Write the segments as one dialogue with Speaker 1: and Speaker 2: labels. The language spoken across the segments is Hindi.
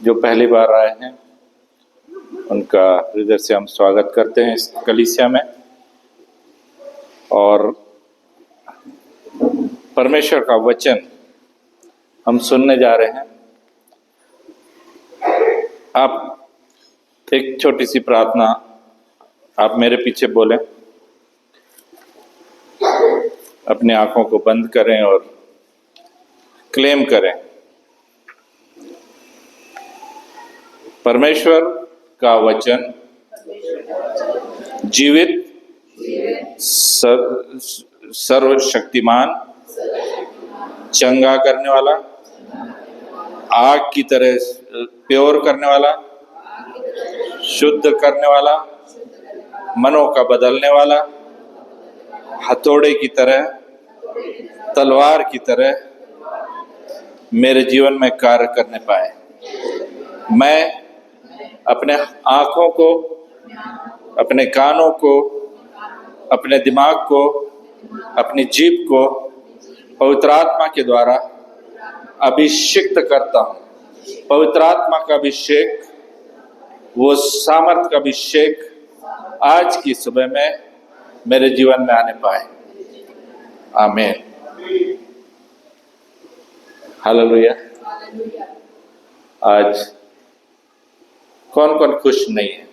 Speaker 1: जो पहली बार आए हैं उनका हृदय से हम स्वागत करते हैं इस कलीसिया में। और परमेश्वर का वचन हम सुनने जा रहे हैं। आप एक छोटी सी प्रार्थना आप मेरे पीछे बोलें, अपनी आंखों को बंद करें और क्लेम करें। परमेश्वर का वचन जीवित, सर्वशक्तिमान, चंगा करने वाला, आग की तरह प्योर करने वाला, शुद्ध करने वाला, मनों का बदलने वाला, हथौड़े की तरह, तलवार की तरह मेरे जीवन में कार्य करने पाए। मैं अपने आंखों को, अपने कानों को, अपने दिमाग को, अपनी जीभ को पवित्र आत्मा के द्वारा अभिषिक्त करता हूँ। पवित्र आत्मा का अभिषेक, वो सामर्थ का अभिषेक आज की सुबह में मेरे जीवन में आने पाए। आमीन, हालेलुया। आज कौन कौन खुश नहीं है?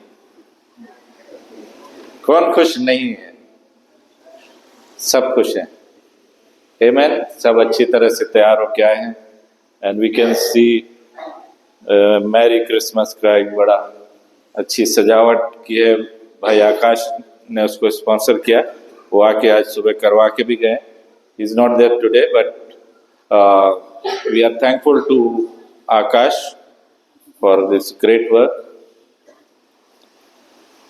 Speaker 1: कौन खुश नहीं है? सब खुश हैं। आमीन। सब अच्छी तरह से तैयार होके आए हैं। And we can see merry Christmas का एक बड़ा अच्छी सजावट की है। भाई आकाश ने उसको स्पॉन्सर किया, वो आके आज सुबह करवा के भी गए। He is not there today but we are thankful to Akash for this great work.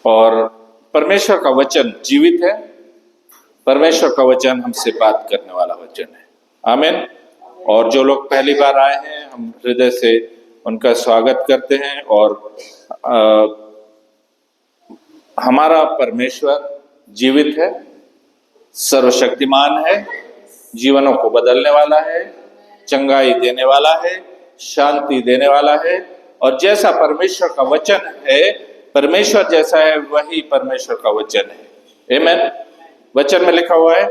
Speaker 1: और परमेश्वर का वचन जीवित है। परमेश्वर का वचन हमसे बात करने वाला वचन है। आमीन। और जो लोग पहली बार आए हैं, हम हृदय से उनका स्वागत करते हैं। और हमारा परमेश्वर जीवित है, सर्वशक्तिमान है, जीवनों को बदलने वाला है, चंगाई देने वाला है, शांति देने वाला है। और जैसा परमेश्वर का वचन है, परमेश्वर जैसा है, वही परमेश्वर का वचन है। आमीन। वचन में लिखा हुआ है,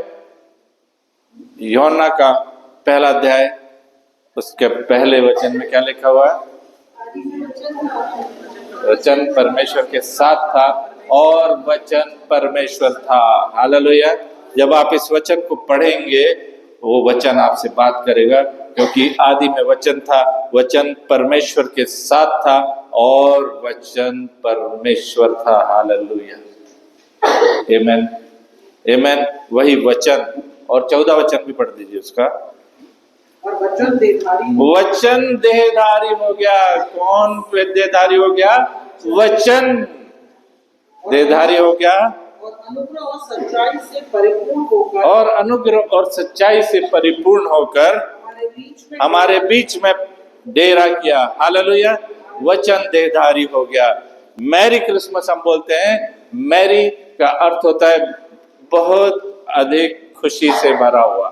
Speaker 1: यूहन्ना का पहला अध्याय, उसके पहले वचन में क्या लिखा हुआ है? वचन परमेश्वर के साथ था और वचन परमेश्वर था। हालेलुया। जब आप इस वचन को पढ़ेंगे, वो वचन आपसे बात करेगा, क्योंकि आदि में वचन था, वचन परमेश्वर के साथ था और वचन परमेश्वर था। हालेलुया, आमीन, आमीन। वही वचन। और 14 वचन भी पढ़ दीजिए उसका।
Speaker 2: और वचन
Speaker 1: देहधारी हो गया। कौन देहधारी हो गया? वचन देहधारी हो गया
Speaker 2: और अनुग्रह और सच्चाई से परिपूर्ण होकर,
Speaker 1: और अनुग्रह और सच्चाई से परिपूर्ण होकर हमारे बीच में डेरा किया। हालेलुया। वचन देहधारी हो गया। मैरी क्रिसमस हम बोलते हैं। मैरी का अर्थ होता है बहुत अधिक खुशी से भरा हुआ।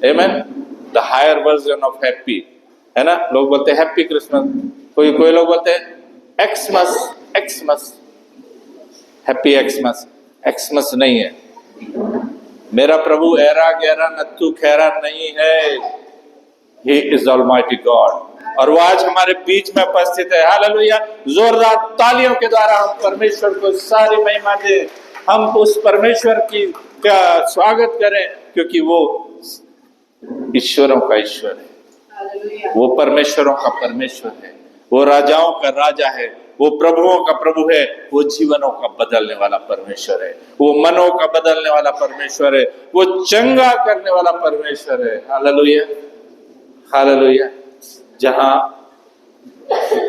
Speaker 1: आमीन। The higher version of happy, है ना? लोग बोलते हैं हैप्पी क्रिसमस, कोई लोग बोलते हैं Xmas, Xmas, happy Xmas. Xmas नहीं है। मेरा प्रभु ऐरा गहरा नत्थु खैरा नहीं है। He is almighty God. और वो आज हमारे बीच में उपस्थित है। हालेलुया। जोरदार तालियों के द्वारा हम परमेश्वर को सारी महिमा दें। हम उस परमेश्वर की का स्वागत करें, क्योंकि वो ईश्वरों का ईश्वर है, वो परमेश्वरों का परमेश्वर है, वो राजाओं का राजा है, वो प्रभुओं का प्रभु है, वो जीवनों का बदलने वाला परमेश्वर है, वो मनों का बदलने वाला परमेश्वर है, वो चंगा करने वाला परमेश्वर है। Hallelujah, hallelujah. जहां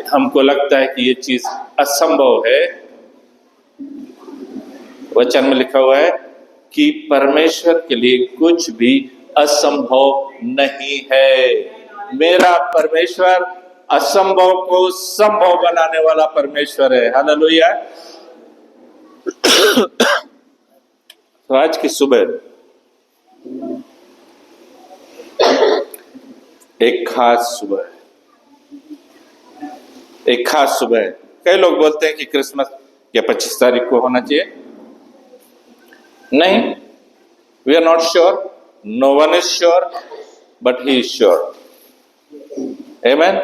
Speaker 1: हमको लगता है कि ये चीज असंभव है, वचन में लिखा हुआ है कि परमेश्वर के लिए कुछ भी असंभव नहीं है। मेरा परमेश्वर असंभव को संभव बनाने वाला परमेश्वर है। हालेलुया। तो आज की सुबह एक खास सुबह है, एक खास सुबह है। कई लोग बोलते हैं कि क्रिसमस या 25 तारीख को होना चाहिए। नहीं, we are not sure, no one is sure but he is sure. Amen.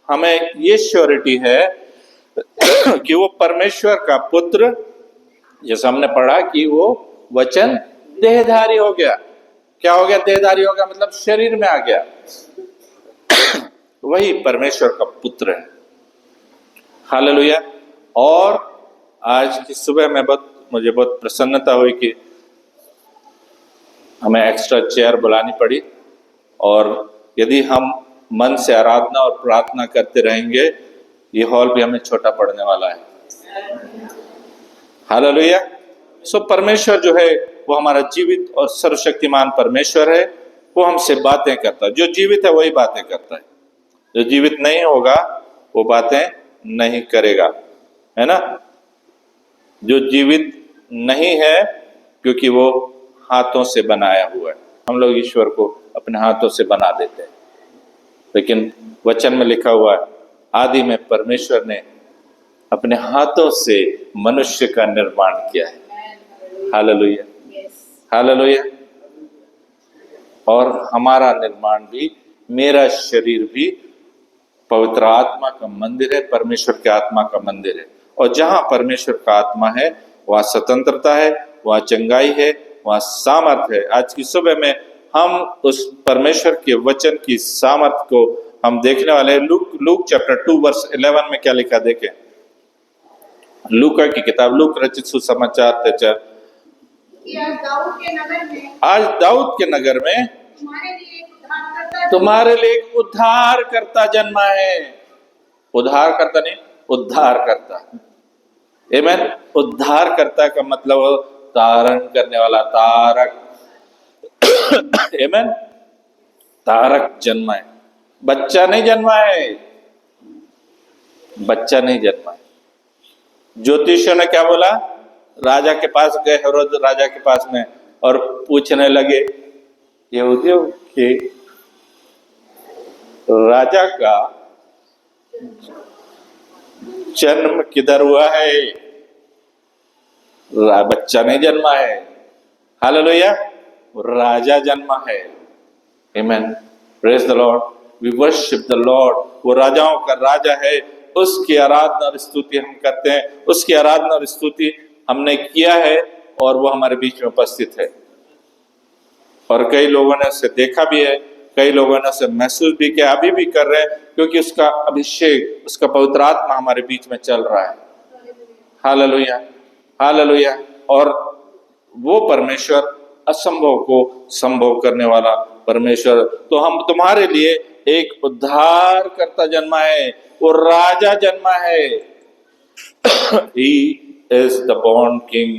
Speaker 1: हमें ये श्योरिटी है कि वो परमेश्वर का पुत्र, जैसे हमने पढ़ा कि वो वचन देहधारी हो गया। क्या हो गया? देहधारी हो गया मतलब शरीर में आ गया। वही परमेश्वर का पुत्र है। हालेलुया। और आज की सुबह में मुझे बहुत प्रसन्नता हुई कि हमें एक्स्ट्रा चेयर बुलानी पड़ी, और यदि हम मन से आराधना और प्रार्थना करते रहेंगे, ये हॉल भी हमें छोटा पड़ने वाला है। हालेलुया। सो परमेश्वर जो है वो हमारा जीवित और सर्वशक्तिमान परमेश्वर है। वो हमसे बातें करता है। जो जीवित है वही बातें करता है, जो जीवित नहीं होगा वो बातें नहीं करेगा, है ना। जो जीवित नहीं है क्योंकि वो हाथों से बनाया हुआ है। हम लोग ईश्वर को अपने हाथों से बना देते हैं, लेकिन वचन में लिखा हुआ है आदि में परमेश्वर ने अपने हाथों से मनुष्य का निर्माण किया है। Hallelujah, hallelujah. और हमारा निर्माण भी, मेरा शरीर भी पवित्र आत्मा का मंदिर है, परमेश्वर के आत्मा का मंदिर है। और जहां परमेश्वर का आत्मा है वहां स्वतंत्रता है, वहां चंगाई है, वहां सामर्थ है। आज की सुबह में हम उस परमेश्वर के वचन की सामर्थ को हम देखने वाले हैं। लूक चैप्टर 2 वर्स 11 में क्या लिखा देखें। लूका की किताब, लूक रचित सुसमाचार त्याच्या आज दाऊद के नगर में तुम्हारे लिए एक उद्धार करता जन्मा है। उद्धार करता नहीं, उद्धार करता। आमेन। उद्धार करता का मतलब तारण करने वाला, तारक। आमेन। तारक जन्मा है, बच्चा नहीं जन्मा है, बच्चा नहीं जन्मा है। ज्योतिषियों ने क्या बोला? राजा के पास गए, हेरोद राजा के पास में, और पूछने लगे यहूदियों के राजा का जन्म किधर हुआ है? बच्चा नहीं जन्मा है। हालेलुया। राजा जन्मा है। आमेन। Praise the Lord. We worship the Lord. वो राजाओं का राजा है, उसकी आराधना और स्तुति हम करते हैं। उसकी आराधना और स्तुति हमने किया है और वो हमारे बीच में उपस्थित है। और कई लोगों ने उसे देखा भी है, कई लोगों ने उसे महसूस भी किया, अभी भी कर रहे हैं, क्योंकि उसका अभिषेक, उसका पवित्र आत्मा हमारे बीच में चल रहा है। Hallelujah, hallelujah. और वो परमेश्वर असंभव को संभव करने वाला परमेश्वर। तो हम तुम्हारे लिए एक उद्धार करता जन्मा है, वो राजा जन्मा है। He is the born king.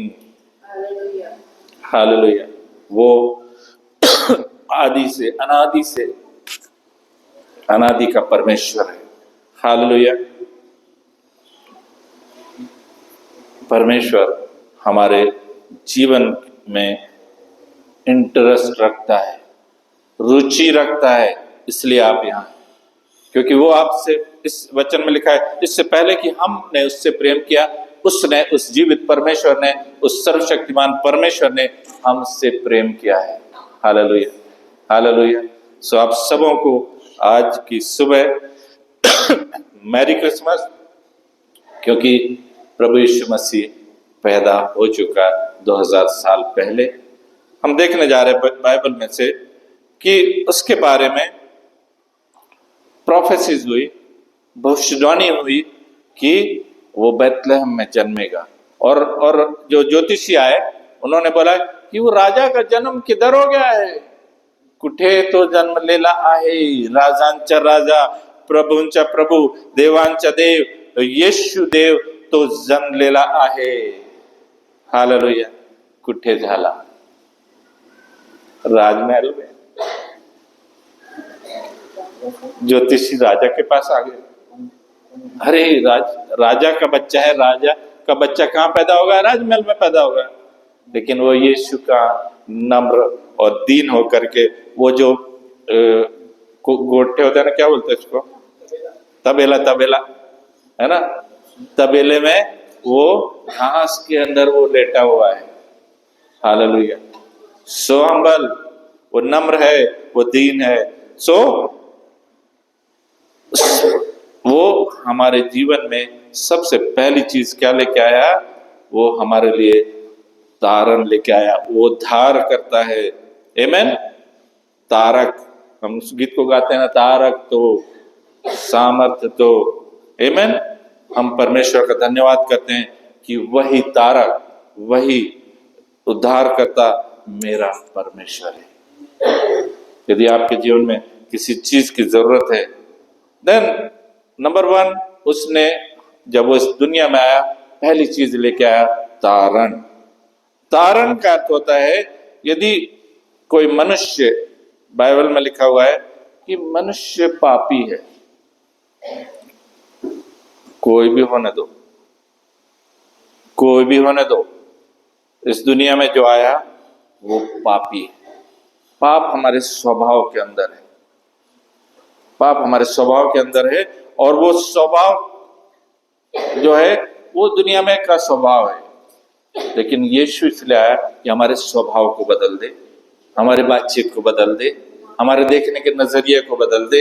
Speaker 1: Hallelujah. वो आदि से, अनादि का परमेश्वर है। हालेलुया। परमेश्वर हमारे जीवन में इंटरेस्ट रखता है, रुचि रखता है, इसलिए आप यहाँ हैं। क्योंकि वो आपसे, इस वचन में लिखा है, इससे पहले कि हमने उससे प्रेम किया, उसने, उस जीवित परमेश्वर ने, उस सर्वशक्तिमान परमेश्वर ने हमसे प्रेम किया है। Hallelujah, hallelujah. सो आप सबों को आज की सुबह मैरी क्रिसमस, क्योंकि प्रभु यीशु मसीह पैदा हो चुका 2000 साल पहले। हम देखने जा रहे हैं बाइबल में से कि उसके बारे में प्रोफेसीज हुई, भविष्यवाणी हुई कि वो बैतलहम में जन्मेगा। और जो ज्योतिषी आए उन्होंने बोला कि वो राजा का जन्म किधर हो गया है? कुठे तो जन्मलेला आहे राजांचा राजा, प्रभूंचा प्रभू, देवांचा देव, येशू देव तो जन्मलेला आहे। हालेलुया। कुठे झाला? राजमहल में। ज्योतिषी राजा के पास आ गए। अरे राजा का बच्चा है, राजा का बच्चा कहाँ पैदा होगा? राजमहल में पैदा होगा। लेकिन वो यीशु का नम्र और दीन होकर के वो जो गोटे होते हैं ना, क्या बोलते हैं इसको, तबेला, तबेला है ना, तबेले में वो घास के अंदर वो लेटा हुआ है। हालेलुया। सो हम्बल, वो नम्र है, वो दीन है। सो वो हमारे जीवन में सबसे पहली चीज क्या लेके आया? वो हमारे लिए तारण लेके आया। वो धार करता है। आमेन। तारक, हम उस गीत को गाते हैं ना, तारक तो सामर्थ्य तो। आमेन। हम परमेश्वर का धन्यवाद करते हैं कि वही तारक, वही उद्धार करता मेरा परमेश्वर है। यदि आपके जीवन में किसी चीज की जरूरत है, देन नंबर 1, उसने जब वो इस दुनिया में आया पहली चीज लेके आया तारण। तारण का अर्थ होता है, यदि कोई मनुष्य, बाइबल में लिखा हुआ है कि मनुष्य पापी है, कोई भी होने दो, कोई भी होने दो, इस दुनिया में जो आया वो पापी है। पाप हमारे स्वभाव के अंदर है, पाप हमारे स्वभाव के अंदर है, और वो स्वभाव जो है वो दुनिया में का स्वभाव है। लेकिन यीशु इसलिए आया कि हमारे स्वभाव को बदल दे, हमारे बातचीत को बदल दे, हमारे देखने के नजरिए को बदल दे,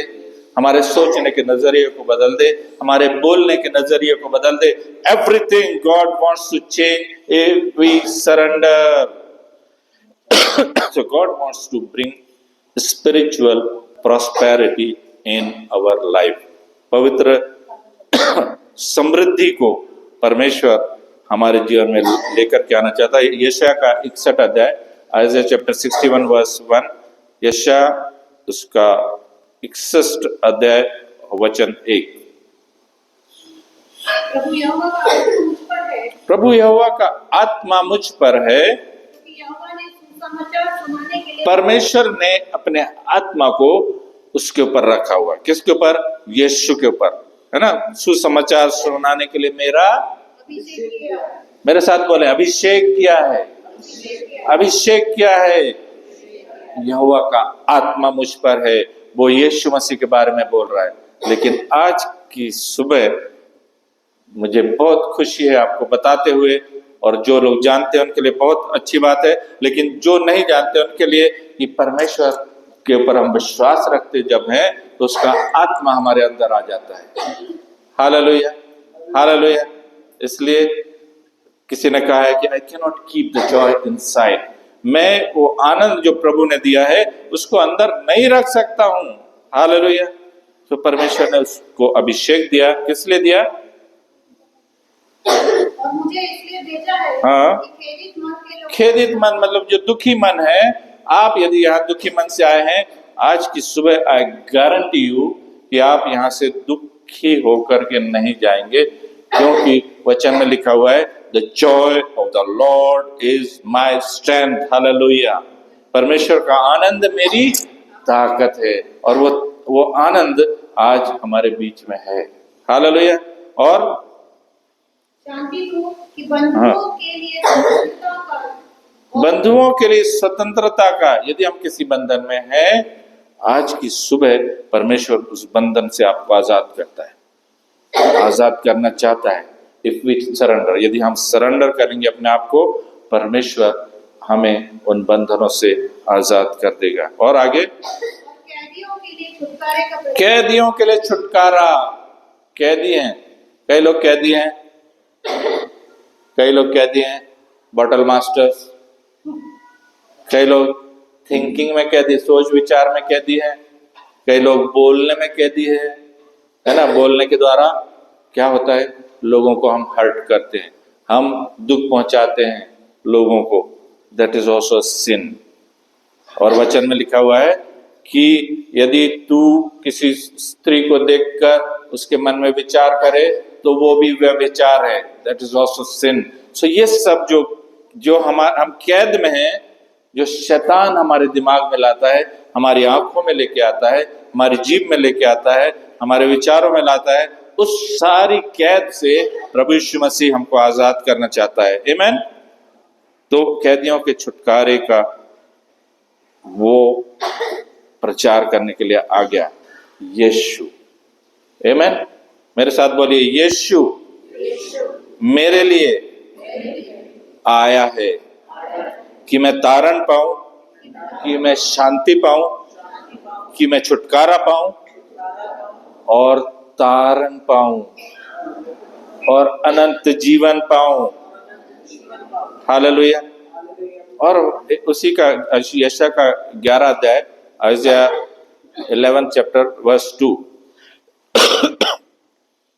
Speaker 1: हमारे सोचने के नजरिए को बदल दे, हमारे बोलने के नजरिए को बदल दे। Everything God wants to change if we surrender. So God wants to bring spiritual prosperity in our life. पवित्र समृद्धि को परमेश्वर हमारे जीवन में लेकर के आना चाहता है। यशाया का 61 अध्याय, आइज़ाया चैप्टर 61 वर्स 1, यशाया उसका 61 अध्याय वचन 1। प्रभु यहोवा का आत्मा मुझ पर है। परमेश्वर ने अपने आत्मा को उसके ऊपर रखा हुआ। किसके ऊपर? यीशु के ऊपर, है ना। सुसमाचार सुनाने के लिए मेरे साथ बोले, अभिषेक किया है, अभिषेक किया है। यहोवा का आत्मा मुझ पर है, वो यीशु मसीह के बारे में बोल रहा है। लेकिन आज की सुबह मुझे बहुत खुशी है आपको बताते हुए, और जो लोग जानते हैं उनके लिए बहुत अच्छी बात है, लेकिन जो नहीं जानते उनके लिए कि परमेश्वर के ऊपर हम विश्वास रखते जब हैं तो उसका आत्मा हमारे अंदर आ जाता है। Hallelujah, hallelujah. इसलिए किसी ने कहा है कि I can not keep the Joy inside. मैं वो आनंद जो प्रभु ने दिया है उसको अंदर नहीं रख सकता हूं। हालेलुया। तो परमेश्वर ने उसको अभिषेक दिया। किस लिए दिया?
Speaker 3: और मुझे इसलिए भेजा है
Speaker 1: हाँ,
Speaker 3: कि
Speaker 1: खेदित मन मतलब जो दुखी मन है। आप यदि यहाँ दुखी मन से आए हैं, आज की सुबह आई गारंटी यू कि आप यहाँ से दुखी होकर के नहीं जाएंगे, क्योंकि वचन में लिखा हुआ है the Joy of the Lord is my strength. Hallelujah. परमेश्वर का आनंद मेरी ताकत है, और वो आनंद आज हमारे बीच में है। हालेलुया। और
Speaker 3: शांति को कि बंधुओं के लिए स्वतंत्रता का,
Speaker 1: बंधुओं के लिए स्वतंत्रता का, यदि हम किसी बंधन में हैं, आज की सुबह परमेश्वर उस बंधन से आपको आजाद करता है, आजाद करना चाहता है। इफ वी सरेंडर, यदि हम सरेंडर करेंगे अपने आप को, परमेश्वर हमें उन बंधनों से आजाद कर देगा। और आगे,
Speaker 3: कैदियों के लिए छुटकारे का
Speaker 1: कैदियों के लिए छुटकारा। कैदी हैं, कई लोग कैदी हैं, कई लोग कैदी हैं बॉटल मास्टर्स, कई लोग थिंकिंग में कैदी, सोच विचार में कैदी हैं, कई लोग बोलने में कैदी है ना। बोलने के द्वारा क्या होता है? लोगों को हम हर्ट करते हैं, हम दुख पहुंचाते हैं लोगों को। दैट इज ऑल्सो सिन। और वचन में लिखा हुआ है कि यदि तू किसी स्त्री को देखकर उसके मन में विचार करे तो वो भी व्यभिचार है। दैट इज ऑल्सो सिन। सो ये सब जो हम कैद में हैं, जो शैतान हमारे दिमाग में लाता है, हमारी आंखों में लेके आता है, हमारी जीभ में लेके आता है, हमारे विचारों में लाता है, उस सारी कैद से प्रभु यीशु मसीह हमको आजाद करना चाहता है। आमीन। तो कैदियों के छुटकारे का वो प्रचार करने के लिए आ गया यीशु। आमीन। मेरे साथ बोलिए, यीशु मेरे लिए आया है कि मैं तारण पाऊं, कि मैं शांति पाऊं, कि मैं छुटकारा पाऊं और तारण पाऊं और अनंत जीवन पाऊं। हालेलुया। और उसी का यशायाह का 11 अध्याय, आइज़ाया 11 चैप्टर वर्स 2।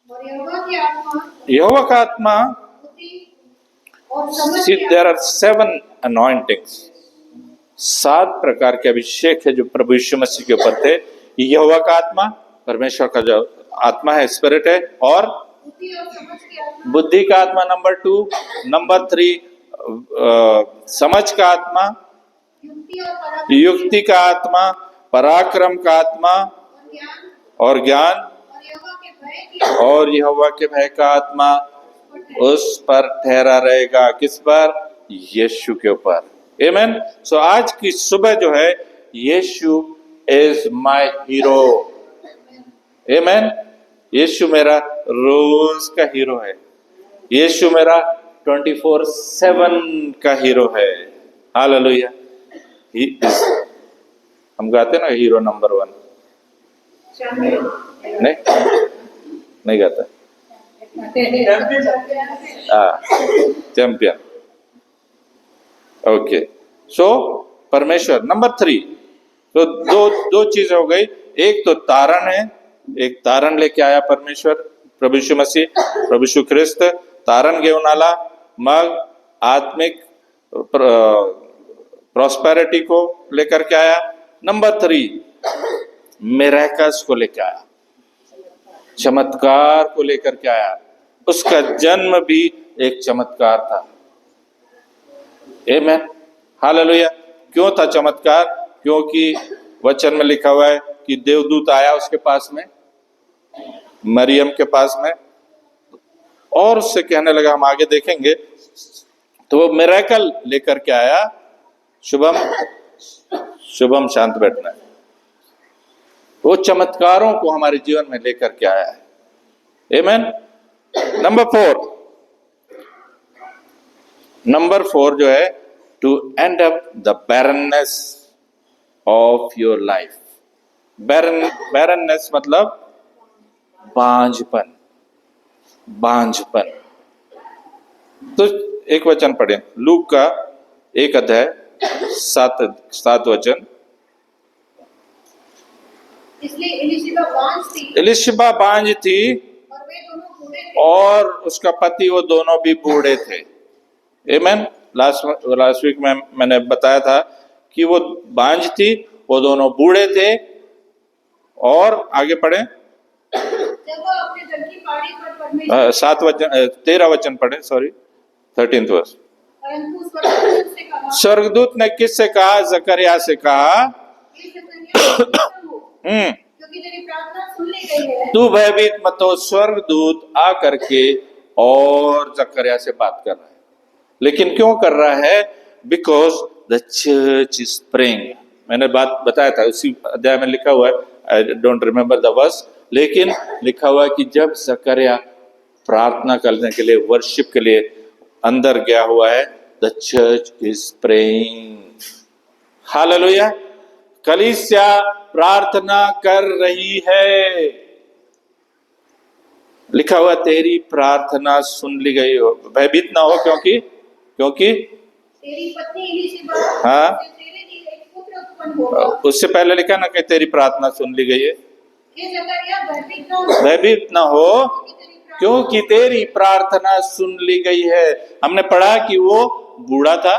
Speaker 3: और
Speaker 1: यहोवा का आत्मा,
Speaker 3: बुद्धि और समझ
Speaker 1: see
Speaker 3: के
Speaker 1: there are 7 anointings, 7 प्रकार के अभिषेक है जो प्रभु यीशु मसीह के ऊपर थे। यहोवा का आत्मा, परमेश्वर का जो आत्मा है, स्पिरिट है, और
Speaker 3: बुद्धि और समझ के आत्मा,
Speaker 1: बुद्धि का आत्मा नंबर 2, नंबर 3 समझ का आत्मा,
Speaker 3: युक्ति और पराक्रम,
Speaker 1: युक्ति का आत्मा, पराक्रम का आत्मा
Speaker 3: और ज्ञान
Speaker 1: और ज्ञान
Speaker 3: और यहोवा के भय
Speaker 1: और यहोवा के भय
Speaker 3: की
Speaker 1: का आत्मा उस पर ठहरा रहेगा। किस पर? यीशु के ऊपर। आमीन। सो आज की सुबह जो है, यीशु इज माय हीरो। आमीन। यीशु मेरा रोज का हीरो है। यीशु मेरा 24/7 का हीरो है। हालेलुया। हम गाते ना, हीरो नंबर 1। नहीं गाता। चैंपियन। ओके। सो परमेश्वर नंबर 3। तो दो चीज हो गई। एक तो तारण है, एक तारण लेके आया परमेश्वर, प्रभु यीशु मसीह, प्रभु यीशु ख्रिस्त तारण घेऊन आला। मग आत्मिक प्रॉस्पेरिटी को लेकर के आया। नंबर 3 मिरेकल्स को लेकर आया, चमत्कार को लेकर के आया। उसका जन्म भी एक चमत्कार था। आमीन। हालेलुया। क्यों था चमत्कार? क्योंकि वचन में लिखा हुआ है कि देवदूत आया उसके पास में, मरियम के पास में, और उससे कहने लगा, हम आगे देखेंगे, तो वो मिरेकल लेकर के आया। शुभम शुभम शांत बैठना है। वो चमत्कारों को हमारे जीवन में लेकर के आया है। आमीन। नंबर 4 जो है, to end up the barrenness of your life. Barrenness मतलब बांझपन। बांझपन। तो एक वचन पढ़े, लूक का 1 अध्याय 7 वचन।
Speaker 3: इसलिए
Speaker 1: एलिशिबा बांझ थी
Speaker 3: और वे दोनों बूढ़े थे।
Speaker 1: और उसका पति, वो दोनों भी बूढ़े थे। आमीन। लास्ट वीक में मैंने बताया था कि वो बांझ थी, वो दोनों बूढ़े थे। और आगे पढ़े,
Speaker 3: जब वो अपने घर की पहाड़ी पर परमेश्वर
Speaker 1: 7 वचन 13 वचन पढ़े, सॉरी 13th वर्ष।
Speaker 3: परंतु स्वर्गदूत से कहा,
Speaker 1: स्वर्गदूत ने किससे कहा? जकरिया से कहा,
Speaker 3: हे जकरिया, भयभीत न हो,
Speaker 1: हम्म,
Speaker 3: क्योंकि तेरी प्रार्थना सुन ली गई है।
Speaker 1: तू भयभीत मत हो। स्वर्गदूत आ करके और जकरिया से बात कर रहा है। लेकिन क्यों कर रहा है? Because the church is praying. मैंने बात बताया था, उसी अध्याय में लिखा हुआ है, I don't remember the verse, लेकिन लिखा हुआ है कि जब जकरिया प्रार्थना करने के लिए, वर्शिप के लिए अंदर गया हुआ है, the church is praying. Hallelujah. कलीसिया प्रार्थना कर रही है। लिखा हुआ, तेरी प्रार्थना सुन ली गई हो। भयभीत ना हो, क्योंकि
Speaker 3: तेरी पत्नी एलीशिबा
Speaker 1: हाँ,
Speaker 3: से तेरे लिए एक पुत्र उत्पन्न होगा।
Speaker 1: उससे पहले लिखा ना कि तेरी प्रार्थना सुन ली गई है।
Speaker 3: हे जकरिया, भयभीत न हो,
Speaker 1: भयभीत ना हो, क्योंकि तेरी प्रार्थना सुन ली गई है। हमने पढ़ा कि वो बूढ़ा था,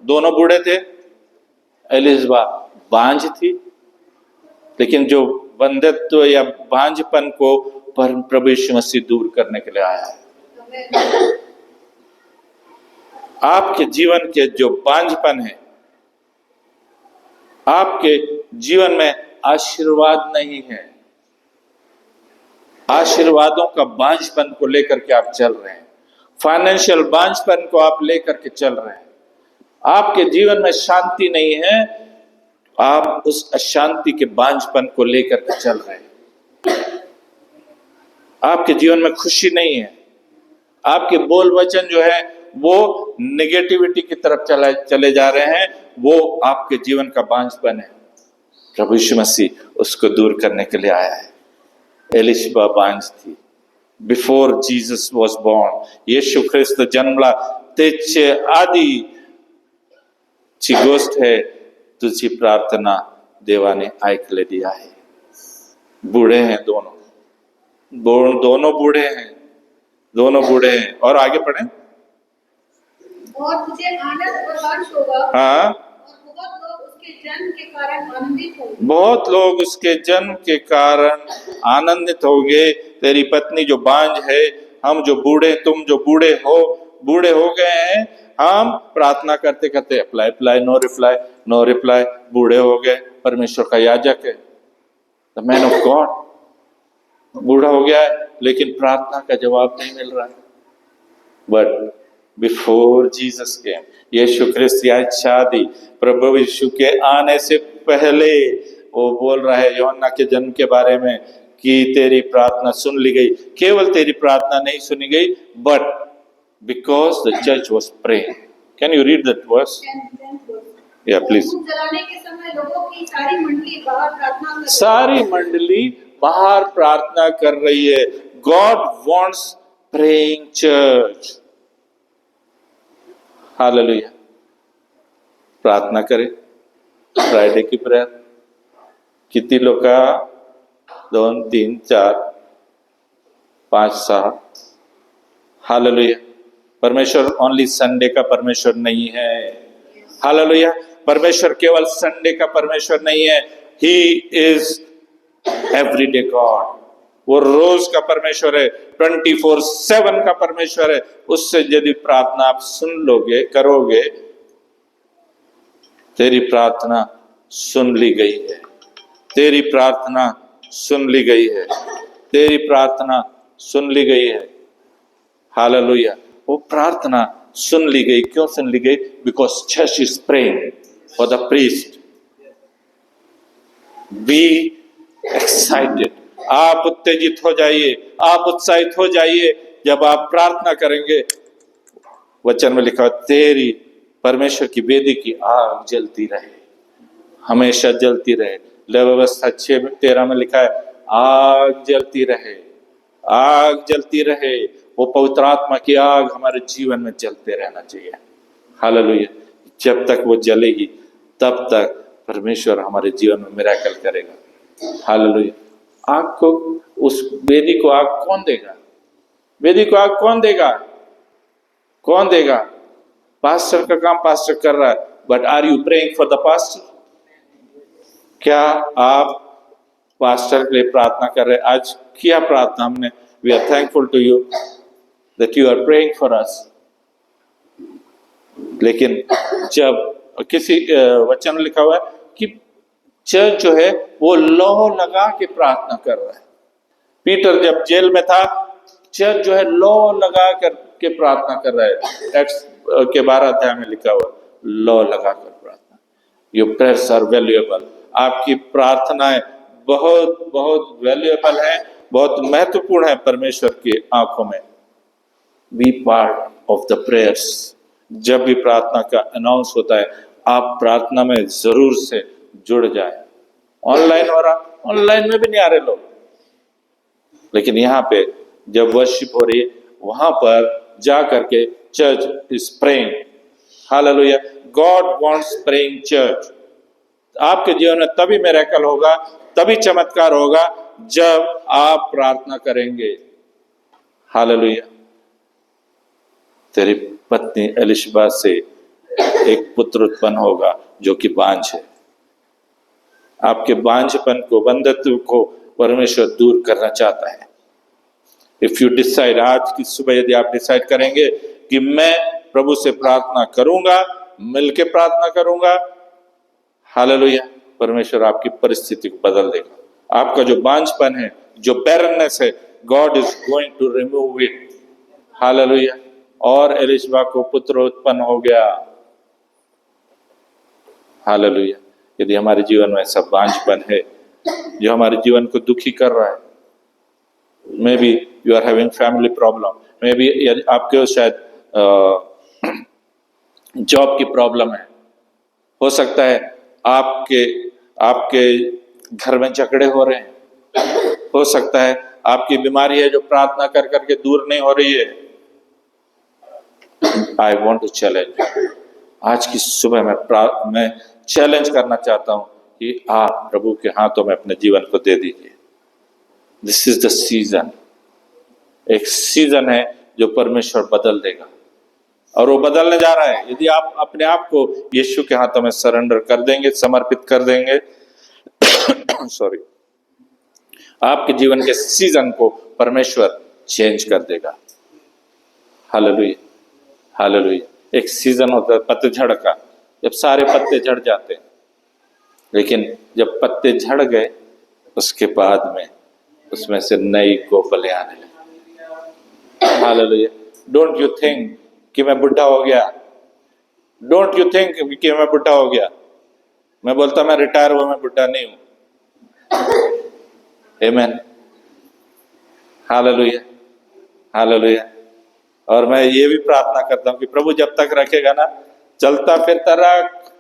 Speaker 1: दोनों बूढ़े थे। एलिशबा बांझ थी, लेकिन जो बंधत्व या बांझपन को प्रभु यीशु मसीह दूर करने के लिए आया है। आपके जीवन के जो बांझपन है, आपके जीवन में आशीर्वाद नहीं है, आशीर्वादों का बांझपन को लेकर के आप चल रहे हैं, फाइनेंशियल बांझपन को आप लेकर के चल रहे हैं, आपके जीवन में शांति नहीं है, आप उस अशांति के बांझपन को लेकर के चल रहे हैं। आपके जीवन में खुशी नहीं है, आपके बोल वचन जो है वो नेगेटिविटी की तरफ चले जा रहे हैं, वो आपके जीवन का बांझपन है। प्रभु यीशु मसीह उसको दूर करने के लिए आया है। एलिशबा बांझ थी बिफोर जीसस वॉज बॉर्न। यीशु ख्रिस्त जन्मला त्याचे आधी ची गोष्ट है, तुझी प्रार्थना देवाने ऐकलेली आहे। बूढ़े हैं दोनों बूढ़े हैं। और आगे पढ़े।
Speaker 3: और तुझे आनंद और हर्ष होगा।
Speaker 1: हाँ,
Speaker 3: और बहुत लोग उसके जन्म के कारण आनंदित होंगे।
Speaker 1: बहुत लोग उसके जन्म के कारण आनंदित होंगे। तेरी पत्नी जो बांझ है, हम जो बूढ़े, तुम जो बूढ़े हो गए हैं, हम प्रार्थना करते करते अप्लाई नो रिप्लाई बूढ़े हो गए। परमेश्वर का याजक है, द मैन ऑफ गॉड, बूढ़ा हो गया है लेकिन प्रार्थना का जवाब नहीं मिल रहा है। बट बिफोर जीसस केम, यीशु ख्रिस्त या शादी प्रभु यीशु के आने से पहले वो बोल रहा है यूहन्ना के जन्म के बारे में कि तेरी प्रार्थना सुन ली गई। केवल तेरी प्रार्थना नहीं सुनी गई, but because the church was praying. Can you read that verse? या प्लीज।
Speaker 3: धूप जलाने के समय लोगों की सारी मंडली बाहर प्रार्थना कर रही है।
Speaker 1: सारी मंडली बाहर प्रार्थना कर रही है। God wants praying church. Hallelujah. प्रार्थना करें। फ्राइडे की प्रेयर किती लोक? 2 3 4 5 6। हालेलुया। परमेश्वर ओनली संडे का परमेश्वर नहीं है। हालेलुया। परमेश्वर केवल संडे का परमेश्वर नहीं है, ही इज एवरीडे गॉड। वो रोज का परमेश्वर है, 24/7 का परमेश्वर है। उससे यदि प्रार्थना आप सुन लोगे, करोगे, तेरी प्रार्थना सुन ली गई है, तेरी प्रार्थना सुन ली गई है, तेरी प्रार्थना सुन ली गई है। हालेलुया। वो प्रार्थना सुन ली गई। क्यों सुन ली गई? Because church is praying for the priest. Be excited. आप उत्तेजित हो जाइए, आप उत्साहित हो जाइए जब आप प्रार्थना करेंगे। वचन में लिखा, तेरी परमेश्वर की वेदी की आग जलती रहे, हमेशा जलती रहे। लेव्यवस्था 6:13 में लिखा है, आग जलती रहे, आग जलती रहे। वो पवित्र आत्मा की आग हमारे जीवन में जलते रहना चाहिए। हालेलुया। जब तक वो जलेगी तब तक परमेश्वर हमारे जीवन में मिरेकल करेगा। हालेलुया। आग को, उस वेदी को आग कौन देगा? वेदी को आग कौन देगा? कौन देगा? पास्टर का काम पास्टर कर रहा है, but are you praying for the pastor? क्या आप पास्टर के लिए प्रार्थना कर रहे हैं? आज किया प्रार्थना हमने। We are thankful to you that you are praying for us. लेकिन जब किसी वचन में लिखा हुआ है कि चर्च जो है वो लौ लगा के प्रार्थना कर रहा है। पीटर जब जेल में था, चर्च जो है लौ लगा कर के प्रार्थना कर रहा है। एक्ट्स के 12 अध्याय में लिखा हुआ, लौ लगा कर प्रार्थना। Your prayers are valuable. आपकी प्रार्थनाएं बहुत बहुत वैल्यूएबल है, बहुत महत्वपूर्ण है परमेश्वर की आंखों में। Be part of the prayers. जब भी प्रार्थना का अनाउंस होता है, आप प्रार्थना में जरूर से जुड़ जाए। ऑनलाइन हो रहा, ऑनलाइन में भी नहीं आ रहे लोग, लेकिन यहाँ पे जब वर्शिप हो रही है, वहां पर जा करके church is praying. Hallelujah. God wants praying church. आपके जीवन में तभी मिरेकल होगा, तभी चमत्कार होगा जब आप प्रार्थना करेंगे। हालेलुया। तेरी पत्नी एलिशबा से एक पुत्र उत्पन्न होगा जो कि बांझ है। आपके बांझपन को, बंधत्व को परमेश्वर दूर करना चाहता है। इफ यू डिसाइड, आज की सुबह यदि आप डिसाइड करेंगे कि मैं प्रभु से प्रार्थना करूंगा, मिलके प्रार्थना करूंगा, हालेलुया, परमेश्वर आपकी परिस्थिति को बदल देगा। आपका जो बांझपन है, जो बैरननेस है, God is going to remove it. Hallelujah. और एलिशबा को पुत्र उत्पन्न हो गया। हालेलुया। यदि हमारे जीवन में ऐसा बांझपन है जो हमारे जीवन को दुखी कर रहा है, may be you are having family problem, may be आपके शायद जॉब की प्रॉब्लम है, हो सकता है आपके आपके घर में झगड़े हो रहे हैं, हो सकता है आपकी बीमारी है जो प्रार्थना कर करके दूर नहीं हो रही है। आई वॉन्ट टू चैलेंज, आज की सुबह मैं चैलेंज करना चाहता हूं कि आप प्रभु के हाथों में अपने जीवन को दे दीजिए। दिस इज द सीजन, एक सीजन है जो परमेश्वर बदल देगा और वो बदलने जा रहा है। यदि आप अपने आप को यीशु के हाथों में सरेंडर कर देंगे, समर्पित कर देंगे सॉरी, आपके जीवन के सीजन को परमेश्वर चेंज कर देगा। Hallelujah, hallelujah. एक सीजन होता है पतझड़ का, जब सारे पत्ते झड़ जाते हैं, लेकिन जब पत्ते झड़ गए उसके बाद में उसमें से नई कोपलें आने लगी। हालेलुया। डोंट यू थिंक कि मैं बुढ़ा हो गया, डोंट यू थिंक कि मैं बुढ़ा हो गया। मैं बोलता मैं रिटायर हुआ, मैं बुढ़ा नहीं हूं। आमीन, हालेलुया, हालेलुया। और मैं ये भी प्रार्थना करता हूं कि प्रभु जब तक रखेगा ना, चलता फिरता रख,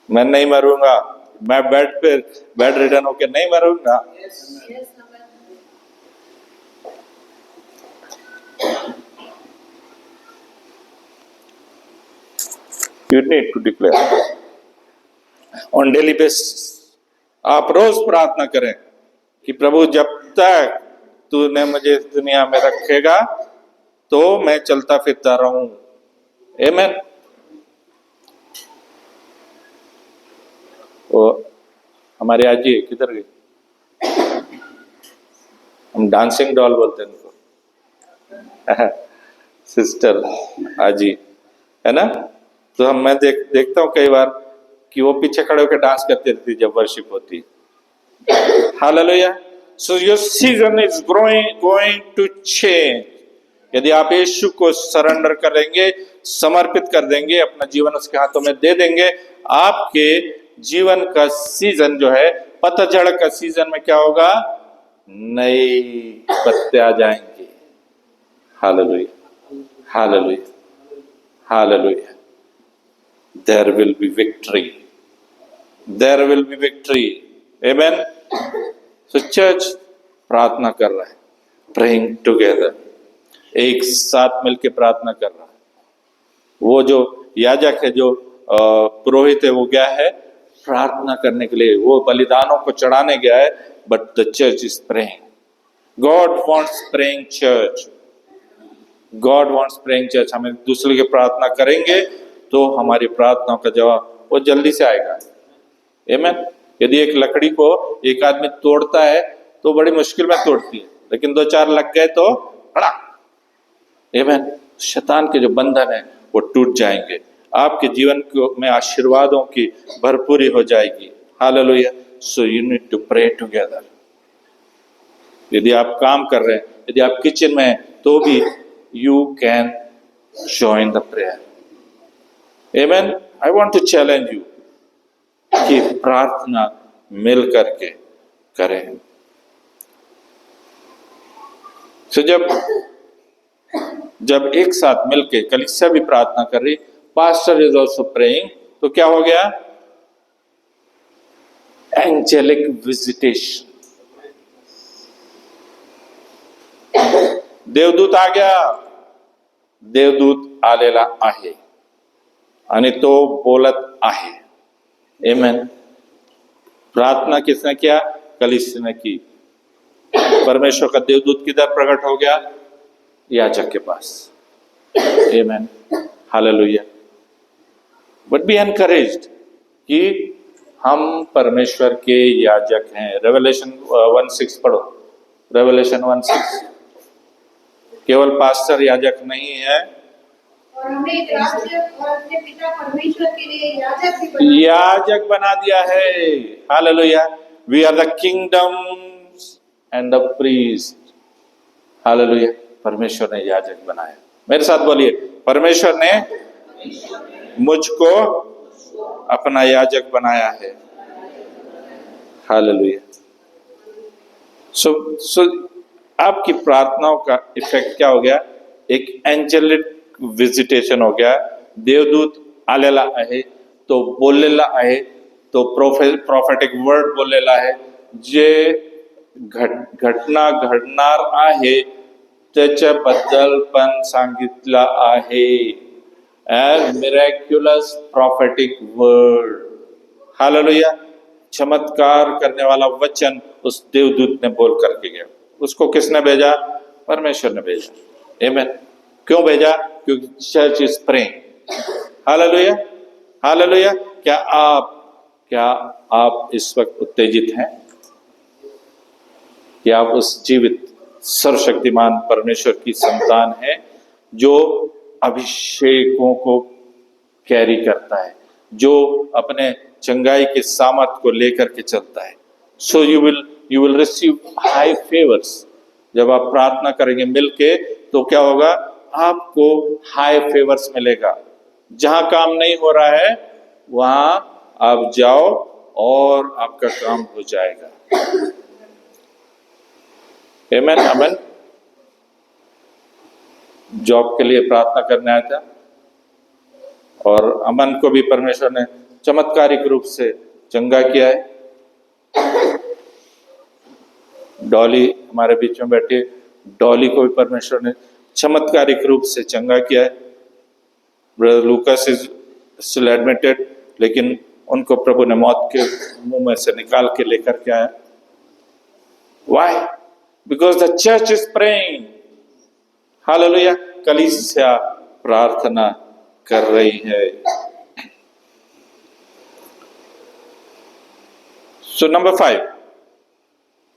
Speaker 1: मैं नहीं मरूंगा, मैं बेड रिडन होके नहीं मरूंगा। You need to declare on daily basis। आप रोज प्रार्थना करें कि प्रभु जब तक तूने मुझे इस दुनिया में रखेगा तो मैं चलता फिरता रहूं। आमीन। वो हमारे आजी किधर गई? हम डांसिंग डॉल बोलते हैं उनको सिस्टर आजी, है ना। तो मैं देखता हूँ कई बार कि वो पीछे खड़े होकर डांस करती रहती जब वर्शिप होती। Hallelujah. So your season is going to change. यदि आप यीशु को सरेंडर करेंगे, समर्पित कर देंगे, अपना जीवन उसके हाथों में दे देंगे, आपके जीवन का सीजन जो है, पतझड़ का सीजन में क्या होगा? नए पत्ते आ जाएंगे। Hallelujah, hallelujah, hallelujah. There will be victory. There will be victory. Amen. So church प्रार्थना कर रहा है, praying together, एक साथ मिलके प्रार्थना कर रहा है। वो जो याजक है, जो पुरोहित है, वो गया है प्रार्थना करने के लिए, वो बलिदानों को चढ़ाने गया है, but the church is praying. God wants praying church. God wants praying church. हम एक दूसरे की प्रार्थना करेंगे तो हमारी प्रार्थनाओं का जवाब वो जल्दी से आएगा। आमीन। यदि एक लकड़ी को एक आदमी तोड़ता है तो बड़ी मुश्किल में तोड़ती है, लेकिन 2-4 लग गए तो बड़ा। आमीन। शैतान के जो बंधन है वो टूट जाएंगे, आपके जीवन में आशीर्वादों की भरपूरी हो जाएगी। Hallelujah. So you need to pray together. यदि आप काम कर रहे हैं, यदि आप किचन में हैं, तो भी you can join the prayer. Amen. I want to challenge you कि प्रार्थना मिल करके करें। तो जब एक साथ मिलके कलीसिया भी प्रार्थना कर रही, पास्टर इज ऑल्सो प्रेइंग, तो क्या हो गया? Angelic visitation. देवदूत आ गया, देवदूत आलेला आहे आणि तो बोलत आहे। आमीन। प्रार्थना किसने किया? कलीसिया ने की। परमेश्वर का देवदूत किधर प्रकट हो गया? याजक के पास। आमीन, हालेलुया। बट बी एनकरेज्ड कि हम परमेश्वर के याजक हैं। रेवलेशन 1:6 पढ़ो, रेवलेशन 1:6। केवल पास्टर याजक नहीं है,
Speaker 3: और हमें एक राज्य और अपने पिता परमेश्वर के लिए
Speaker 1: याजक बना दिया है। Hallelujah. We are the kingdoms and the priest. Hallelujah. परमेश्वर ने याजक बनाया। मेरे साथ बोलिए, परमेश्वर ने मुझको अपना याजक बनाया है। हालेलुया। सो आपकी प्रार्थनाओं का इफेक्ट क्या हो गया? एक एंजेलिक विजिटेशन हो गया। देवदूत आलेला आहे, तो बोललेला आहे, तो प्रॉफेटिक वर्ड बोललेला आहे, जे घटना घडणार आहे त्याच्याबद्दल पण सांगितलं आहे। Miraculous prophetic word. हालेलुया। चमत्कार करने वाला वचन उस देवदूत ने बोल करके गया। उसको किसने भेजा? परमेश्वर ने भेजा। आमीन। क्यों भेजा? क्योंकि church is praying. Hallelujah, hallelujah. क्या आप इस वक्त उत्तेजित हैं कि आप उस जीवित सर्वशक्तिमान परमेश्वर की संतान है जो अभिषेकों को कैरी करता है, जो अपने चंगाई के सामर्थ को लेकर के चलता है। So you will receive high favours. जब आप प्रार्थना करेंगे मिलके तो क्या होगा? आपको हाई फेवर्स मिलेगा। जहां काम नहीं हो रहा है वहां आप जाओ और आपका काम हो जाएगा। आमीन, आमीन। जॉब के लिए प्रार्थना करने आया था और अमन को भी परमेश्वर ने चमत्कारिक रूप से चंगा किया है। डॉली हमारे बीच में बैठी, डॉली को भी परमेश्वर ने चमत्कारिक रूप से चंगा किया है। Brother Lucas is still admitted, लेकिन उनको प्रभु ने मौत के मुंह में से निकाल के लेकर के आया। Why? Because the church is praying. Hallelujah. कलीसिया प्रार्थना कर रही है। So number 5,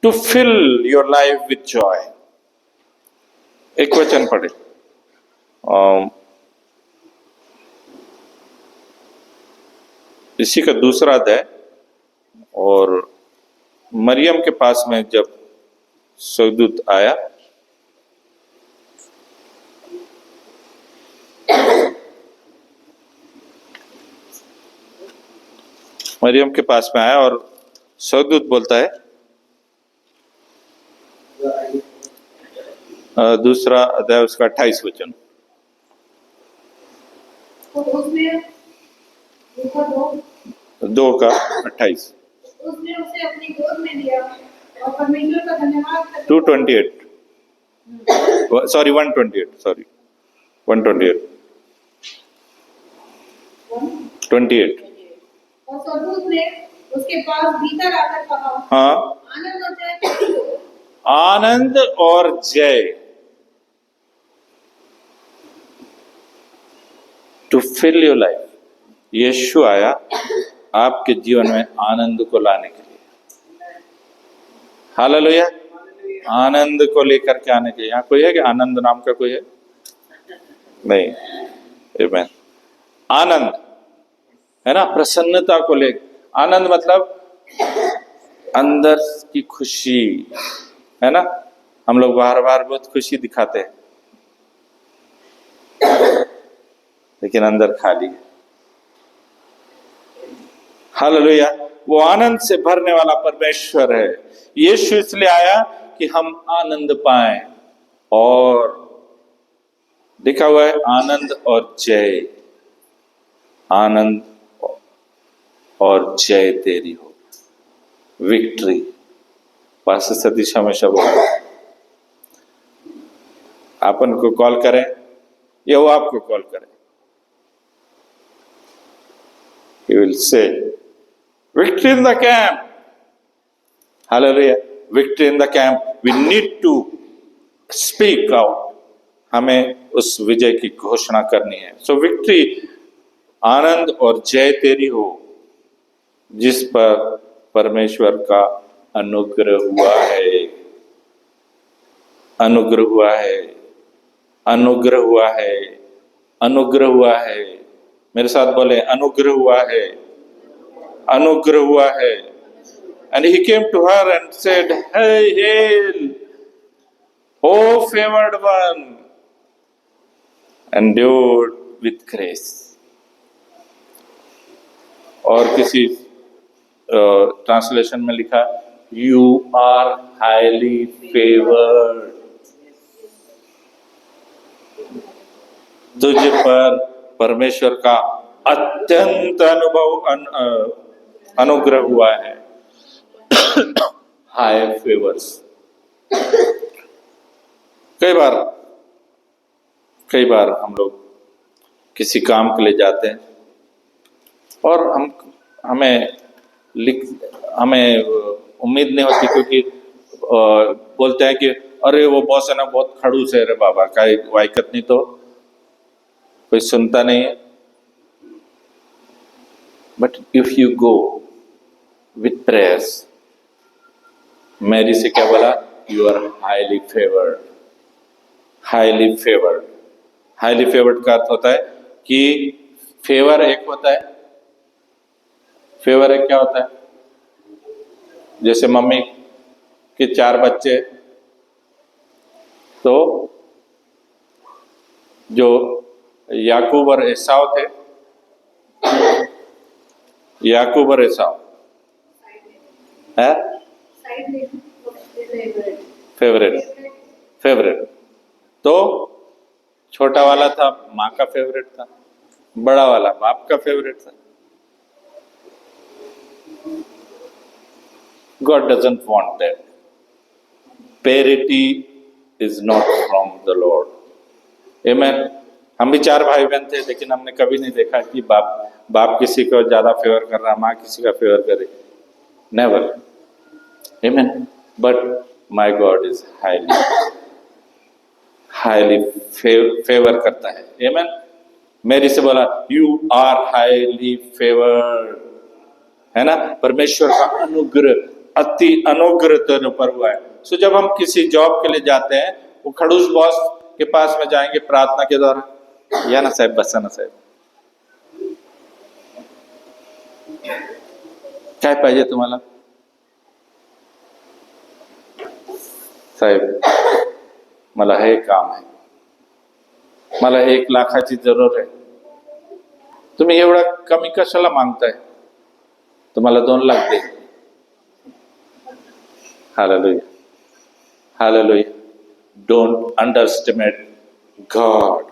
Speaker 1: to fill your life with joy. एक वचन पढ़े, इसी का दूसरा अध्याय। और मरियम के पास में जब स्वर्गदूत आया, मरियम के पास में आया और स्वर्गदूत बोलता है, दूसरा अध्याय उसका 28 वचन।
Speaker 3: तो उसने
Speaker 1: दो का 28।
Speaker 3: उसने उसे अपनी गोद में लिया और परमेश्वर का धन्यवाद करके
Speaker 1: 228 सॉरी 128 सॉरी 128 28।
Speaker 3: और स्वर्गदूत ने उसके पास भीतर आकर कहा,
Speaker 1: हाँ,
Speaker 3: आनंद और जय तेरी हो।
Speaker 1: आनंद और जय। To fill your life. Yeshu आया आपके जीवन में आनंद को लाने के लिए। हालेलुया। आनंद को लेकर के आने के लिए। यहाँ कोई है कि आनंद नाम का कोई है? नहीं। आमीन। आनंद है ना, प्रसन्नता को ले। आनंद मतलब अंदर की खुशी है ना। हम लोग बार बार बहुत खुशी दिखाते हैं लेकिन अंदर खाली है। हालेलुया। वो आनंद से भरने वाला परमेश्वर है। यीशु इसलिए आया कि हम आनंद पाएं। और लिखा हुआ है आनंद और जय। आनंद और जय तेरी हो। विक्ट्री। पास्टर सतीश हमेशा बोलते, आप उनको कॉल करें या वो आपको कॉल करें, he will say victory in the camp. Hallelujah. Victory in the camp. We need to speak out. हमें उस विजय की घोषणा करनी है। सो विक्ट्री, आनंद और जय तेरी हो जिस पर परमेश्वर का अनुग्रह हुआ है। अनुग्रह हुआ है, अनुग्रह हुआ है, अनुग्रह हुआ है। मेरे साथ बोले अनुग्रह हुआ है, अनुग्रह हुआ है। And he came to her and said, "Hey, hail, O favored one, endued with grace." और किसी ट्रांसलेशन में लिखा यू आर हाईली फेवर्ड। तुझ पर परमेश्वर का अत्यंत अनुग्रह हुआ है। High favours. कई बार हम लोग किसी काम के लिए जाते हैं और हमें उम्मीद नहीं होती, क्योंकि बोलते हैं कि अरे वो बॉस है ना बहुत खड़ूस है, रे बाबा का वाइकत नहीं, तो कोई सुनता नहीं है। But if you go with prayers, Mary से क्या बोला? You are highly favoured. Highly favoured. Highly favoured का अर्थ होता है कि फेवर एक होता है, फेवर एक क्या होता है? जैसे मम्मी के 4 बच्चे, तो जो याकूब और एसाव थे, याकूब और एसाव है फेवरेट। तो छोटा वाला था माँ का फेवरेट था, बड़ा वाला बाप का फेवरेट था। God doesn't want that. Parity is not from the Lord. Amen. हम भी 4 भाई बहन थे, लेकिन हमने कभी नहीं देखा कि बाप किसी को ज्यादा फेवर कर रहा, माँ किसी का फेवर करे। Never. Amen. But my God is highly favor करता है। Amen. मेरी से बोला you are highly favored, है ना? परमेश्वर का अनुग्रह, अति अनुग्रह तेरे पर हुआ है। सो जब हम किसी जॉब के लिए जाते हैं, वो खड़ूस बॉस के पास में जाएंगे प्रार्थना के द्वारा, या ना साहब, बसा ना साहब, काय पाहिजे तुम्हाला साहेब? मला हे काम आहे, मला 1 लाखाची जरूर आहे, तुम्ही एवढा कमी कशाला मागताय? तुम्हाला 2 लाख दे। Hallelujah. Hallelujah. Don't underestimate God.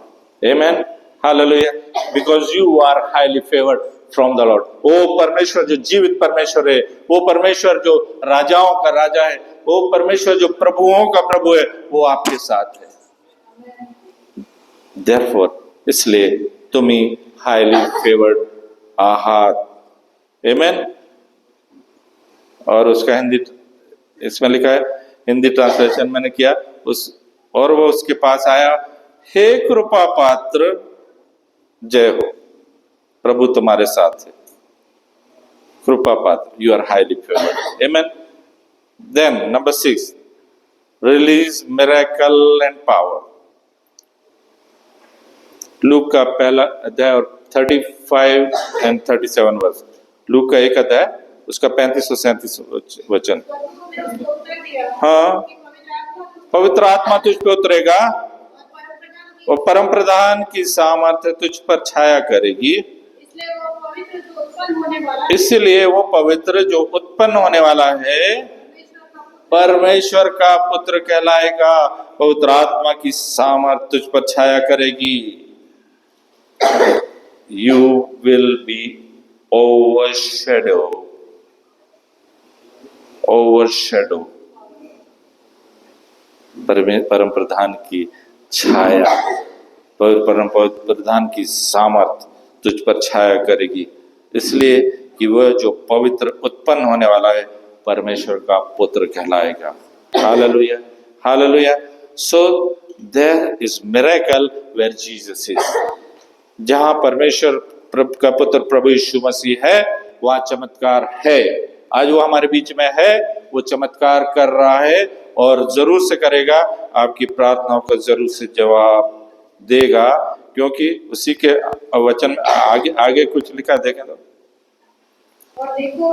Speaker 1: Amen. Hallelujah. Because you are highly favored from the Lord. वो परमेश्वर जो जीवित परमेश्वर है, वो परमेश्वर जो राजाओं का राजा है, वो परमेश्वर जो प्रभुओं का प्रभु है, वो आपके साथ है। Therefore, इसलिए तुम ही highly favored आहात। Amen. और उसका हिंदी इसमें लिखा है, हिंदी ट्रांसलेशन मैंने किया और वो उसके पास आया, हे कृपा पात्र जय हो, प्रभु तुम्हारे साथ है। कृपा पात्र, यू आर हाईली फेवर्ड। आमेन। Then number 6, release miracle and power. Luke का पहला अध्याय और 35 एंड 37 वर्ष। लूक का 1 अध्याय, उसका 35 और 37 वचन। हाँ, पवित्र आत्मा तुझ पे उतरेगा और परम प्रधान की सामर्थ्य तुझ पर छाया करेगी। इसलिए वो पवित्र जो उत्पन्न होने वाला है परमेश्वर का पुत्र कहलाएगा। पवित्र आत्मा की सामर्थ्य तुझ पर छाया करेगी। You will be overshadow. परम प्रधान की छाया, परम प्रधान की सामर्थ तुझ पर छाया करेगी, इसलिए कि वह जो पवित्र उत्पन्न होने वाला है परमेश्वर का पुत्र कहलाएगा। Hallelujah, hallelujah. So there is miracle where Jesus is. जहां परमेश्वर का पुत्र प्रभु यीशु मसीह है, वहां चमत्कार है। आज वो हमारे बीच में है, वो चमत्कार कर रहा है और जरूर से करेगा। आपकी प्रार्थनाओं का जरूर से जवाब देगा, क्योंकि उसी के वचन आगे कुछ लिखा, देखें तो।
Speaker 3: और देखो,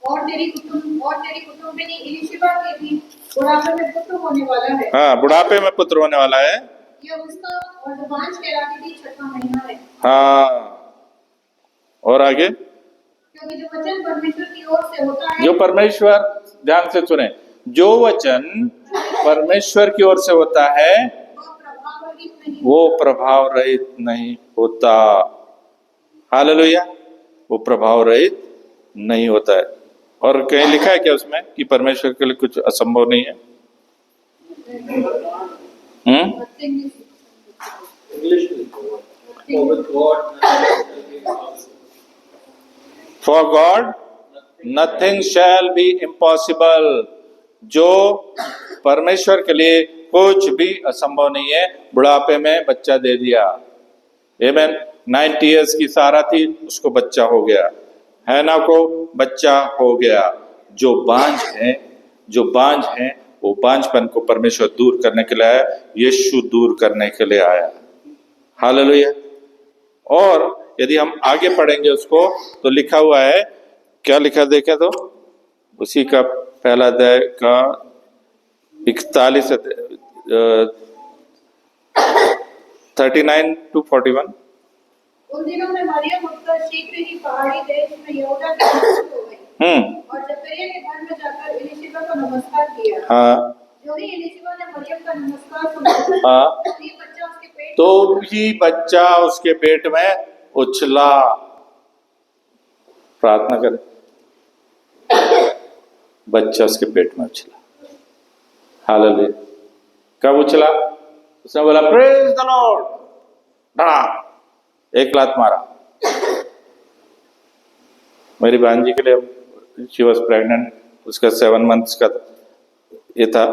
Speaker 3: और तेरी कुटुंबिनी एलीशिबा के भी बुढ़ापे में पुत्र होने वाला है।
Speaker 1: हाँ, बुढ़ापे में पुत्र होने वाला है।
Speaker 3: यह उसका और बांझ कहलाती थी 6वां महीना है।
Speaker 1: हाँ, और आगे,
Speaker 3: क्योंकि जो वचन परमेश्वर की ओर से होता है
Speaker 1: जो परमेश्वर, ध्यान से सुने, जो वचन परमेश्वर की ओर से होता है
Speaker 3: वो प्रभाव रहित
Speaker 1: वो प्रभाव रहित
Speaker 3: नहीं
Speaker 1: नहीं होता। हालेलुया, वो प्रभाव रहित नहीं होता है। और कहीं लिखा है क्या उसमें कि परमेश्वर के लिए कुछ असंभव नहीं है?
Speaker 3: Nothing is
Speaker 2: English में for with God nothing is possible.
Speaker 1: For God nothing shall be impossible। जो परमेश्वर के लिए कुछ भी असंभव नहीं है। बुढ़ापे में बच्चा दे दिया, आमेन। 90 इयर्स की सारा थी, उसको बच्चा हो गया। हैना को बच्चा हो गया। जो बांझ है वो बांझपन को परमेश्वर दूर करने के लिए आया, यीशु दूर करने के लिए आया। हालेलुया। और यदि हम आगे पढ़ेंगे उसको तो लिखा हुआ है, क्या लिखा देखें तो, उसी का पहला अध्याय का 41 39 to 41।
Speaker 3: उन दिनों में मरियम उठकर शीघ्र ही पहाड़ी देश में यहूदा के देश हो गई और जकरिया के घर में जाकर एलीशिबा को नमस्कार किया। जो ही एलीशिबा ने मरियम का नमस्कार सुना, तो ये बच्चा उसके पेट
Speaker 1: में उछला। प्रार्थना करें, बच्चा उसके पेट में उछला। हालेलुया। कब उछला? उसने बोला प्रेज द लॉर्ड, डरा, एक लात मारा। मेरी बहन जी के लिए, शी वॉज प्रेग्नेंट, उसका 7 months का ये था।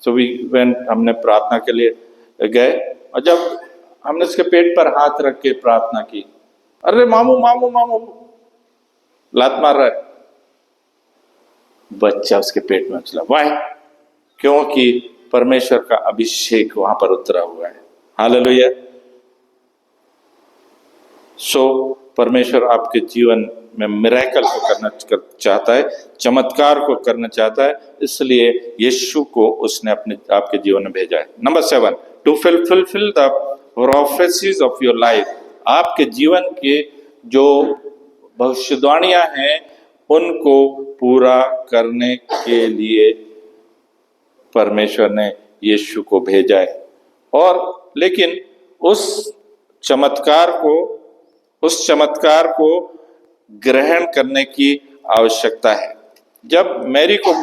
Speaker 1: सो वी वेंट, हमने प्रार्थना के लिए गए और जब हमने उसके पेट पर हाथ रख के प्रार्थना की, अरे मामू मामू मामू लात मार रहा है, बच्चा उसके पेट में उछला। वाह? क्योंकि परमेश्वर का अभिषेक वहां पर उतरा हुआ है। हालेलुया। सो परमेश्वर आपके जीवन में मिरेकल को करना चाहता है, चमत्कार को करना चाहता है, इसलिए यीशु को उसने अपने आपके जीवन में भेजा है। Number 7, to fulfil the prophecies of your life. आपके जीवन के जो भविष्यवाणियां हैं उनको पूरा करने के लिए परमेश्वर ने यीशु को भेजा है। और लेकिन उस चमत्कार को ग्रहण करने की आवश्यकता है। जब मैरी को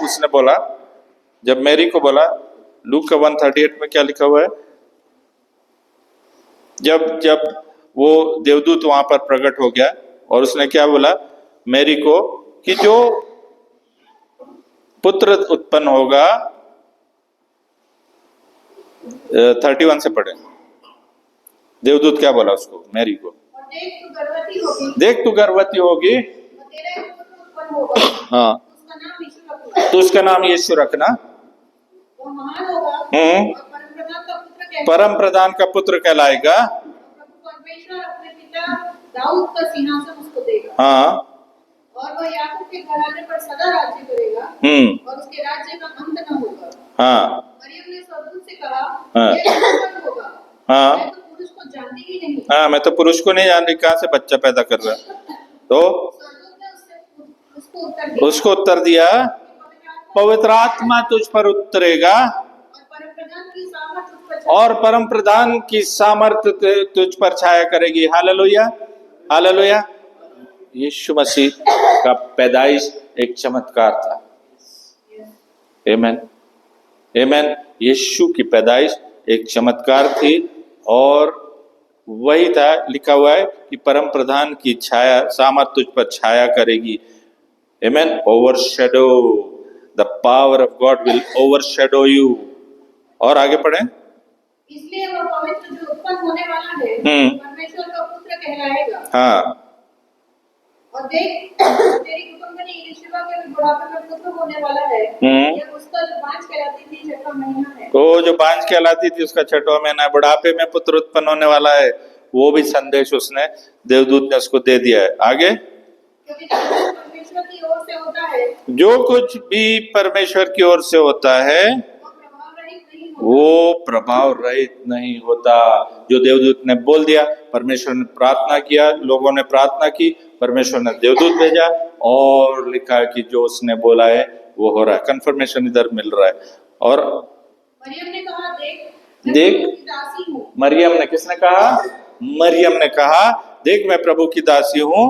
Speaker 1: बोला, लूका 1:38 में क्या लिखा हुआ है? जब वो देवदूत वहां पर प्रकट हो गया और उसने क्या बोला मैरी को कि जो पुत्र उत्पन्न होगा, 31 से पढ़े, देवदूत क्या बोला उसको, मैरी को? देख तू गर्भवती होगी, हाँ, तो उसका नाम यीशु रखना। परम प्रधान का पुत्र कहलाएगा।
Speaker 3: दाऊद का सिंहासन उसको देगा।
Speaker 1: हाँ,
Speaker 3: और वह याकूब के घराने पर सदा राज्य करेगा और उसके राज्य का अंत न होगा।
Speaker 1: हाँ।
Speaker 3: मरियम ने स्वर्गदूत से कहा,
Speaker 1: हाँ।
Speaker 3: यह कैसे होगा?
Speaker 1: हाँ।
Speaker 3: मैं तो पुरुष को जानती ही नहीं।
Speaker 1: हाँ, मैं तो पुरुष को नहीं जानती, कहाँ से बच्चा पैदा कर रहा है? तो
Speaker 3: स्वर्गदूत ने
Speaker 1: उसको उत्तर दिया, पवित्र आत्मा तुझ पर उतरेगा और परम प्रधान की सामर्थ्य तुझ पर छाया करेगी। Hallelujah, hallelujah. यीशु मसीह का पैदाइश एक चमत्कार था। आमेन, आमेन। यीशु की पैदाइश एक चमत्कार थी और वही था, लिखा हुआ है कि परम प्रधान की छाया, सामर्थ तुझ पर छाया करेगी। Amen. Overshadow, the power of God will overshadow you. और आगे पढ़ें।
Speaker 3: इसलिए वह पवित्र जो उत्पन्न होने वाला है परमेश्वर का पुत्र कहलाएगा।
Speaker 1: हाँ।
Speaker 3: और देख, तेरी कुटुंबनी एलीशिबा के भी बुढ़ापे में पुत्र होने वाला है। यह उसका जो बांझ कहलाती थी 6वां महीना है।
Speaker 1: तो जो बांझ कहलाती थी उसका 6वां महीना, बुढ़ापे में पुत्र उत्पन्न होने वाला है, वो भी संदेश उसने, देवदूत ने उसको दे दिया है। आगे,
Speaker 3: क्योंकि परमेश्वर की ओर से होता है,
Speaker 1: जो कुछ भी परमेश्वर की ओर से होता है वो प्रभाव रहित नहीं होता। जो देवदूत ने बोल दिया, परमेश्वर ने प्रार्थना किया, लोगों ने प्रार्थना की, परमेश्वर ने देवदूत भेजा और लिखा है कि जो उसने बोला है वो हो रहा है। कंफर्मेशन इधर मिल रहा है। और
Speaker 3: मरियम ने कहा, देख
Speaker 1: देख,
Speaker 3: मैं प्रभु की दासी हूँ।
Speaker 1: मरियम ने, किसने कहा? मरियम ने कहा, देख मैं प्रभु की दासी हूँ,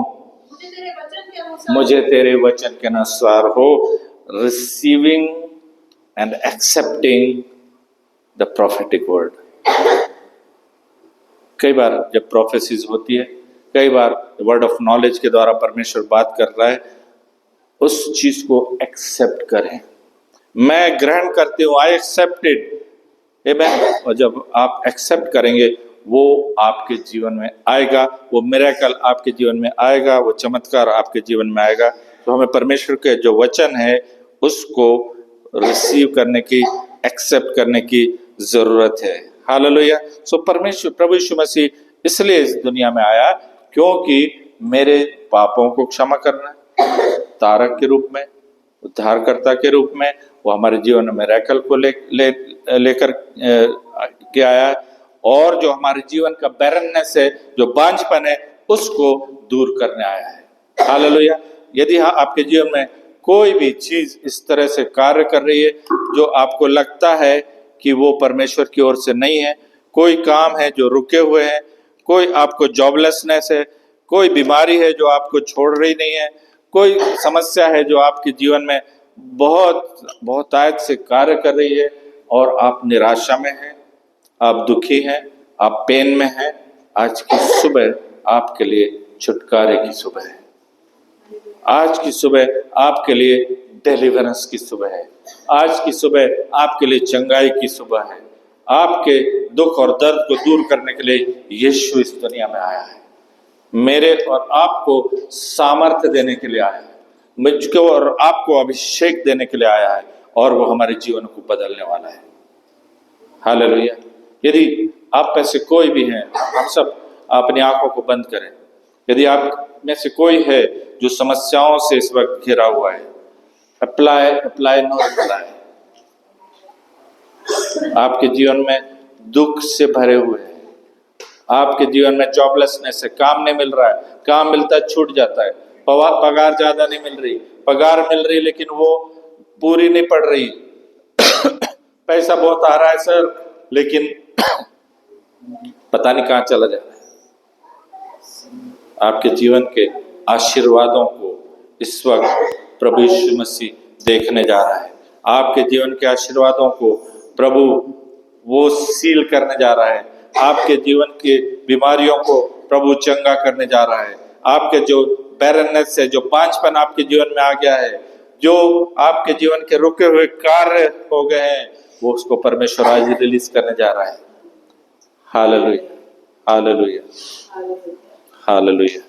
Speaker 1: मुझे तेरे वचन के अनुसार हो। Receiving end accepting the prophetic word. कई बार जब प्रोफेसीज होती है, कई बार वर्ड ऑफ नॉलेज के द्वारा परमेश्वर बात कर रहा है, उस चीज को एक्सेप्ट करें। मैं ग्रहण करती हूँ, आई एक्सेप्ट इट। और जब आप एक्सेप्ट करेंगे वो आपके जीवन में आएगा, वो मिरेकल आपके जीवन में आएगा, वो चमत्कार आपके जीवन में आएगा। तो हमें परमेश्वर के जो वचन है उसको रिसीव करने की, एक्सेप्ट करने की जरूरत है। हालेलुया। सो परमेश्वर प्रभु यीशु मसीह इसलिए इस दुनिया में आया क्योंकि मेरे पापों को क्षमा करना, तारक के रूप में, उद्धारकर्ता के रूप में वो हमारे जीवन में मिरेकल को लेकर के आया, और जो हमारे जीवन का बैरननेस है, जो बांझपन है, उसको दूर करने आया है। हालेलुया। यदि आपके जीवन में कोई भी चीज इस तरह से कार्य कर रही है जो आपको लगता है कि वो परमेश्वर की ओर से नहीं है, कोई काम है जो रुके हुए हैं, कोई आपको जॉबलेसनेस है, कोई बीमारी है जो आपको छोड़ रही नहीं है, कोई समस्या है जो आपके जीवन में बहुत आयत से कार्य कर रही है और आप निराशा में हैं, आप दुखी हैं, आप पेन में हैं, आज की सुबह आपके लिए छुटकारे की सुबह है। आज की सुबह आपके लिए डिलीवरेंस की सुबह है। आज की सुबह आपके लिए चंगाई की सुबह है। आपके दुख और दर्द को दूर करने के लिए यीशु इस दुनिया में आया है। मेरे और आपको सामर्थ्य देने के लिए आया है, मुझको और आपको अभिषेक देने के लिए आया है, और वो हमारे जीवन को बदलने वाला है। हालेलुया। यदि आप में से कोई भी है, हम सब अपनी आंखों को बंद करें। यदि आप में से कोई है जो समस्याओं से इस वक्त घिरा हुआ है, अप्लाई नो अप्लाई। आपके जीवन में दुख से भरे हुए हैं, आपके जीवन में जॉबलेसनेस है, काम नहीं मिल रहा है, काम मिलता है छूट जाता है, पगार ज्यादा नहीं मिल रही, पगार मिल रही लेकिन वो पूरी नहीं पड़ रही, पैसा बहुत आ रहा है सर लेकिन पता नहीं कहाँ चला जा रहा है। आपके जीवन के आशीर्वादों को इस वक्त प्रभु यीशु मसीह देखने जा रहा है। आपके जीवन के आशीर्वादों को प्रभु वो सील करने जा रहा है। आपके जीवन के बीमारियों को प्रभु चंगा करने जा रहा है। आपके जो बैरननेस है, जो बांझपन आपके जीवन में आ गया है, जो आपके जीवन के रुके हुए कार्य हो गए हैं, वो उसको परमेश्वर आज रिलीज करने जा रहा है। Hallelujah, hallelujah, hallelujah.